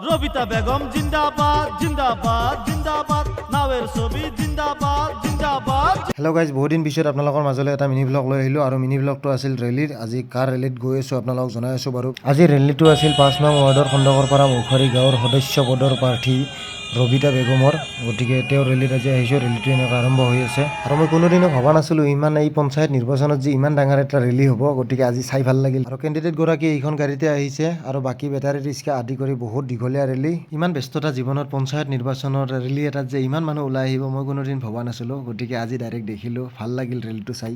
ৰবিতা বেগম জিন্দাবাদ জিন্দাবাদ জিন্দাবাদ নাওয়েৰ ছবি জিন্দাবাদ জিন্দাবাদ। হেল্ল' গাইজ, বহুত দিন পিছত আপোনালোকৰ মাজলৈ এটা মিনি ব্লগ লৈ আহিলোঁ আৰু মিনি ব্লগটো আছিল ৰেলীৰ। আজি কাৰ ৰেলীত গৈ আছোঁ আপোনালোকক জনাই আছোঁ বাৰু। আজি ৰেলীটো আছিল 5 নং ৱাৰ্ডৰ খণ্ডকৰ পৰা মুখাৰী গাঁৱৰ সদস্য পদৰ প্ৰাৰ্থী ৰবিতা বেগমৰ। গতিকে তেওঁ ৰেলীত আজি আহিছোঁ। ৰেলীটো এনেকৈ আৰম্ভ হৈ আছে আৰু মই কোনোদিনো ভবা নাছিলোঁ ইমান এই পঞ্চায়ত নিৰ্বাচনত যে ইমান ডাঙৰ এটা ৰেলী হ'ব। গতিকে আজি চাই ভাল লাগিল আৰু কেণ্ডিডেটগৰাকী এইখন গাড়ীতে আহিছে আৰু বাকী বেটাৰী ৰিক্সা আদি কৰি বহুত দীঘলীয়া ৰেলী। ইমান ব্যস্ততা জীৱনত পঞ্চায়ত নিৰ্বাচনৰ ৰেলী এটাত যে ইমান মানুহ ওলাই আহিব মই কোনোদিন ভবা নাছিলোঁ। গতিকে আজি ডাইৰেক্ট দেখিলোঁ, ভাল লাগিল ৰেলীটো চাই।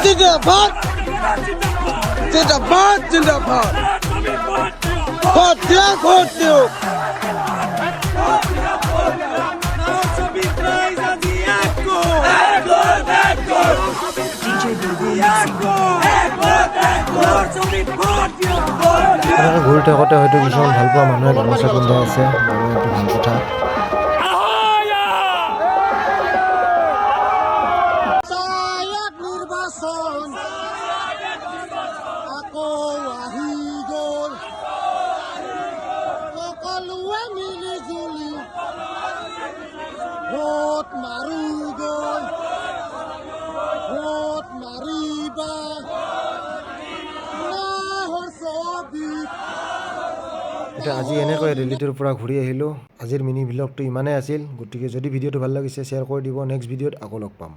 জিন্দাবাদ জিন্দাবাদ জিন্দাবাদ ভোট দিও ভোট দিও। ঘূৰি থাকোঁতে হয়তো কিছুমান ভাল পোৱা মানুহে গামোচা পিন্ধাই আছে আৰু এইটো ভাল কথা। এতিয়া আজি এনেকৈ ৰেলীটোৰ পৰা ঘূৰি আহিলোঁ। আজিৰ মিনি ব্লগটো ইমানেই আছিল। গতিকে যদি ভিডিঅ'টো ভাল লাগিছে শ্বেয়াৰ কৰি দিব। নেক্সট ভিডিঅ'ত আকৌ লগ পাম।